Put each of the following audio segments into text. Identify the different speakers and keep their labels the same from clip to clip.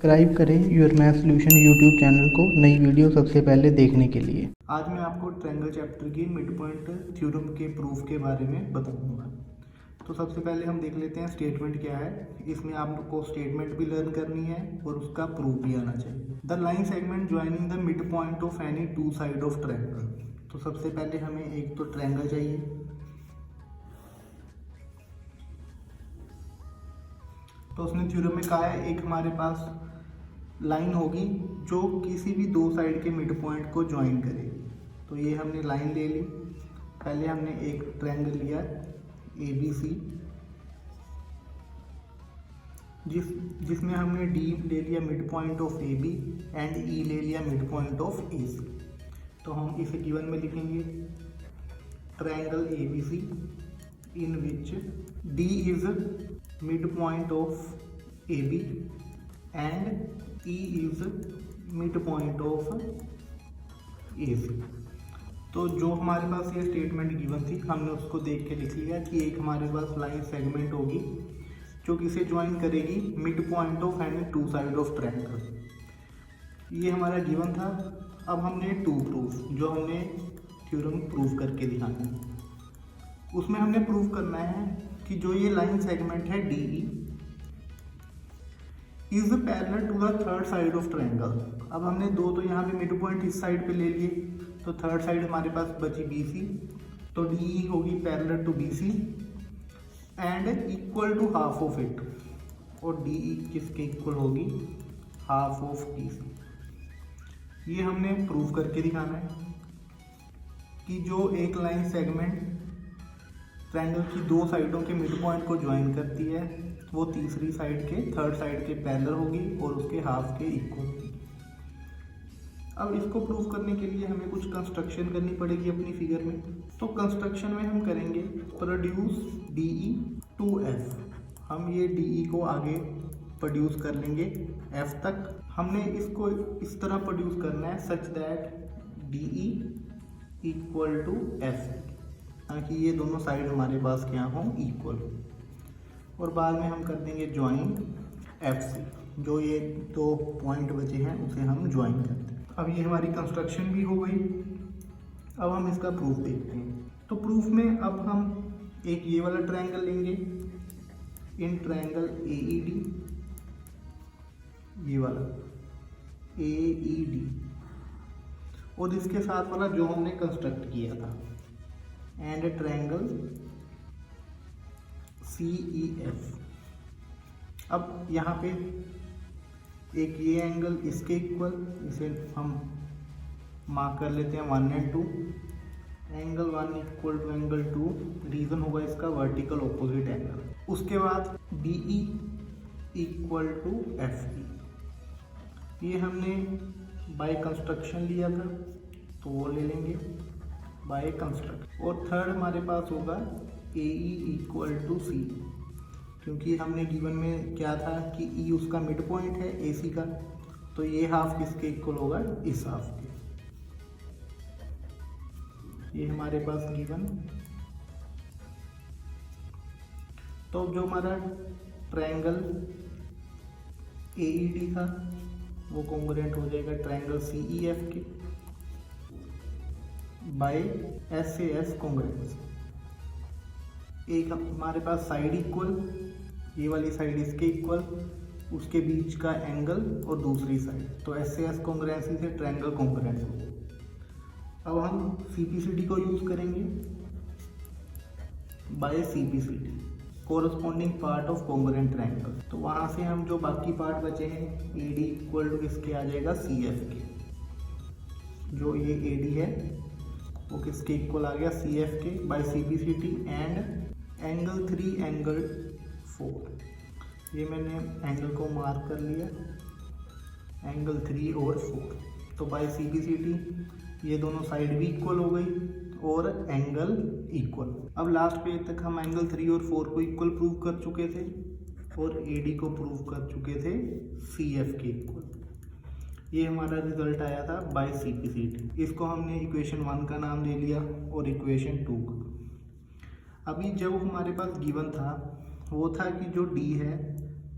Speaker 1: Subscribe करें your math solution YouTube channel को नई वीडियो सबसे पहले देखने के लिए। आज मैं आपको ट्रायंगल चैप्टर की मिड पॉइंट थ्योरम के प्रूफ के बारे में बताऊंगा। तो सबसे पहले हम देख लेते हैं स्टेटमेंट क्या है। इसमें आप लोग को स्टेटमेंट भी लर्न करनी है और उसका प्रूफ भी आना चाहिए। The line segment joining the mid point of any two side of triangle. तो सबसे पहले हमें एक तो ट्रायंगल चाहिए। तो उसने थ्योरम में कहा है एक हमारे पास लाइन होगी जो किसी भी दो साइड के मिड पॉइंट को ज्वाइन करेगी। तो ये हमने लाइन ले ली। पहले हमने एक ट्रायंगल लिया ए बी सी, जिसमें हमने डी ले लिया mid point of A B and E ले लिया mid point of A C. तो हम इसे गिवन में लिखेंगे triangle A B C in which D is mid point of A B and E is mid point of A C. तो जो हमारे पास ये स्टेटमेंट गिवन थी हमने उसको देख के लिख लिया कि एक हमारे पास लाइन सेगमेंट होगी जो किसे ज्वाइन करेगी mid point of any two side of triangle. ये हमारा गिवन था। अब हमने टू प्रूफ जो हमने थ्योरम प्रूव करके दिखाना है, उसमें हमने प्रूव करना है कि जो ये लाइन सेगमेंट है D E is parallel to the third side of triangle. अब हमने दो तो यहाँ पे मिड पॉइंट इस साइड पे ले लिए, तो थर्ड साइड हमारे पास बची बी सी। तो डी होगी parallel to B C and equal to half of it, और डी किसके इक्वल होगी हाफ ऑफ बी सी। ये हमने प्रूव करके दिखाना है कि जो एक लाइन सेगमेंट ट्रायंगल की दो साइडों के मिड पॉइंट को ज्वाइन करती है वो तीसरी साइड के थर्ड साइड के पैरेलल होगी और उसके हाफ के इक्वल होगी। अब इसको प्रूव करने के लिए हमें कुछ कंस्ट्रक्शन करनी पड़ेगी अपनी फिगर में। तो कंस्ट्रक्शन में हम करेंगे produce D E to F. हम ये डी ई को आगे प्रोड्यूस कर लेंगे एफ तक। हमने इसको इस तरह प्रोड्यूस करना है such that D E equal to F, ताकि ये दोनों साइड हमारे पास क्या हों इक्वल। और बाद में हम कर देंगे ज्वाइन एफ सी, जो ये दो पॉइंट बचे हैं उसे हम ज्वाइन करते हैं। अब ये हमारी कंस्ट्रक्शन भी हो गई। अब हम इसका प्रूफ देखते हैं। तो प्रूफ में अब हम एक ये वाला ट्रायंगल लेंगे in triangle A E D, ये वाला ए ई डी, और इसके साथ वाला जो हमने कंस्ट्रक्ट किया था and triangle C E F. अब यहाँ पे एक ये एंगल इसके इक्वल, इसे हम मार्क कर लेते हैं 1 and 2। Angle 1 equal to angle 2, reason होगा इसका वर्टिकल ऑपोजिट एंगल। उसके बाद D E equal to F E, ये हमने बाय कंस्ट्रक्शन लिया था तो वो ले लेंगे बाय कंस्ट्रक्शन। और थर्ड हमारे पास होगा ए ई इक्वल टू सी, क्योंकि हमने गिवन में क्या था कि ई उसका मिड पॉइंट है ए सी का, तो ये हाफ किसके इक्वल होगा इस हाफ के। ये हमारे पास गिवन। तो जो हमारा ट्रायंगल ए ई डी था वो कॉन्ग्रुएंट हो जाएगा ट्रायंगल सी ई एफ के by S A S congruence. एक हमारे पास साइड इक्वल, ये वाली साइड इसके इक्वल, उसके बीच का एंगल और दूसरी साइड, तो एस एस कॉन्ग्रुएंसी से ट्रायंगल कॉन्ग्रुएंस हो। अब हम सीपीसीडी को यूज करेंगे by CPCD corresponding part of congruent triangle. तो वहाँ से हम जो बाकी पार्ट बचे हैं ए डी इक्वल टू किसके आ जाएगा सी एफ के। जो ये ए डी है वो किसके इक्वल आ गया सी एफ के बाय सीपीसीडी एंड एंगल 3 एंगल 4। ये मैंने एंगल को मार्क कर लिया एंगल 3 और 4। तो बाय सीपीसीडी ये दोनों साइड भी इक्वल हो गई और एंगल इक्वल। अब लास्ट पेज तक हम एंगल 3 और 4 को इक्वल प्रूव कर चुके थे और ए डी को प्रूव कर चुके थे सी एफ के इक्वल। ये हमारा रिजल्ट आया था बाय सीपीसीडी। इसको हमने इक्वेशन 1 का नाम दे लिया और इक्वेशन 2 का। अभी जब हमारे पास गिवन था वो था कि जो डी है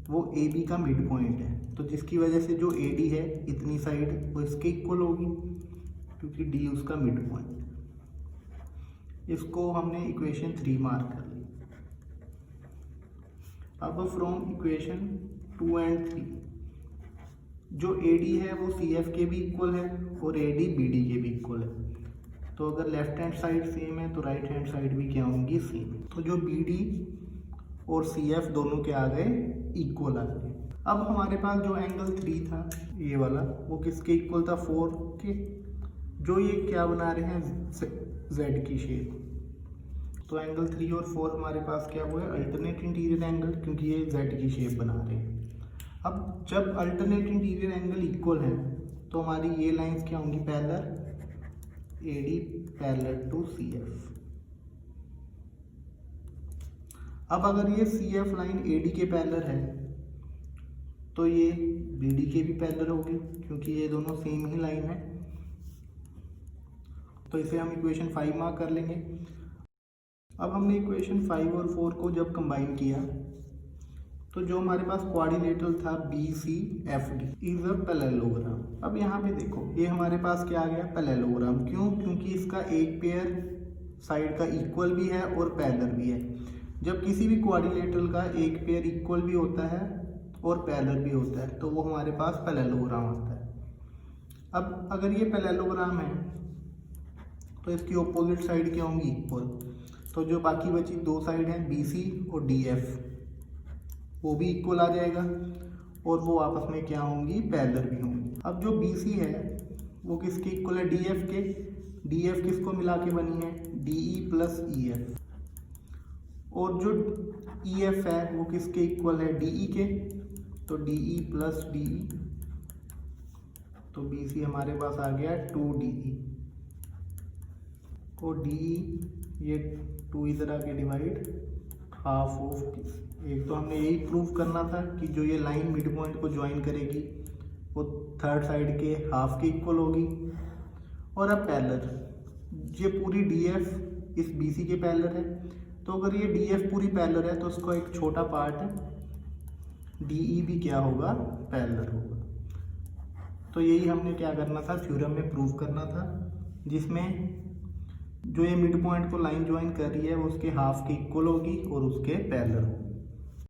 Speaker 1: वो ए बी का मिड पॉइंट है, तो जिसकी वजह से जो ए डी है इतनी साइड वो इसके इक्वल होगी, क्योंकि डी उसका मिड पॉइंट। इसको हमने इक्वेशन 3 मार्क कर ली। अब फ्रॉम इक्वेशन 2 एंड 3 जो ए डी है वो सी एफ के भी इक्वल है और ए डी बी डी के भी इक्वल है। तो अगर लेफ्ट हैंड साइड सेम है तो राइट हैंड साइड भी क्या होंगी, सेम। तो जो बी डी और सी एफ दोनों के आ गए, इक्वल आ गए। अब हमारे पास जो एंगल 3 था ये वाला, वो किसके इक्वल था, 4 के। जो ये क्या बना रहे हैं, जेड की शेप। तो एंगल 3 और 4 हमारे पास क्या हुआ है, अल्टरनेट इंटीरियर एंगल, क्योंकि ये जेड की शेप बना रहे हैं। अब जब अल्टरनेट इंटीरियर एंगल इक्वल है तो हमारी ये लाइंस क्या होंगी, parallel, A D parallel to C F. अब अगर ये C F line A D के पैरेलल है तो ये बी डी के भी पैरेलल होगी, क्योंकि ये दोनों सेम ही लाइन है। तो इसे हम इक्वेशन 5 मार्क कर लेंगे। अब हमने इक्वेशन 5 और 4 को जब कंबाइन किया तो जो हमारे पास क्वाड्रिलेटरल था B C F D is a parallelogram. अब यहाँ पे देखो ये हमारे पास क्या आ गया, पैरेललोग्राम। क्यों, क्योंकि इसका एक पेयर साइड का इक्वल भी है और पैरेलल भी है। जब किसी भी क्वाड्रिलेटरल का एक पेयर इक्वल भी होता है और पैरेलल भी होता है तो वो हमारे पास पैरेललोग्राम आता है। अब अगर ये पैरेललोग्राम है तो इसकी ऑपोजिट साइड क्या होंगी, इक्वल। तो जो बाकी बची दो साइड हैं बी सी और डी एफ, वो भी इक्वल आ जाएगा और वो आपस में क्या होंगी, पैरेलल भी होंगी। अब जो बी सी है वो किसके इक्वल है, डी एफ के। डी एफ किसको मिला के बनी है, D E plus E F. और जो ई एफ है वो किसके इक्वल है, डी ई के। तो D E plus D E, तो बी सी हमारे पास आ गया 2 डी ई। और डी ई ये 2 इधर आके डिवाइड हाफ ऑफ। एक तो हमने यही प्रूव करना था कि जो ये लाइन मिड पॉइंट को ज्वाइन करेगी वो थर्ड साइड के हाफ के इक्वल होगी। और अब पैरेलल, ये पूरी डी एफ इस बी सी के पैरेलल है। तो अगर ये डी एफ पूरी पैरेलल है तो उसका एक छोटा पार्ट डी ई भी क्या होगा, पैरेलल होगा। तो यही हमने क्या करना था, थ्योरम में प्रूव करना था, जिसमें जो ये मिड पॉइंट को लाइन ज्वाइन कर रही है वो उसके हाफ के इक्वल होगी और उसके पैरेलल होगी।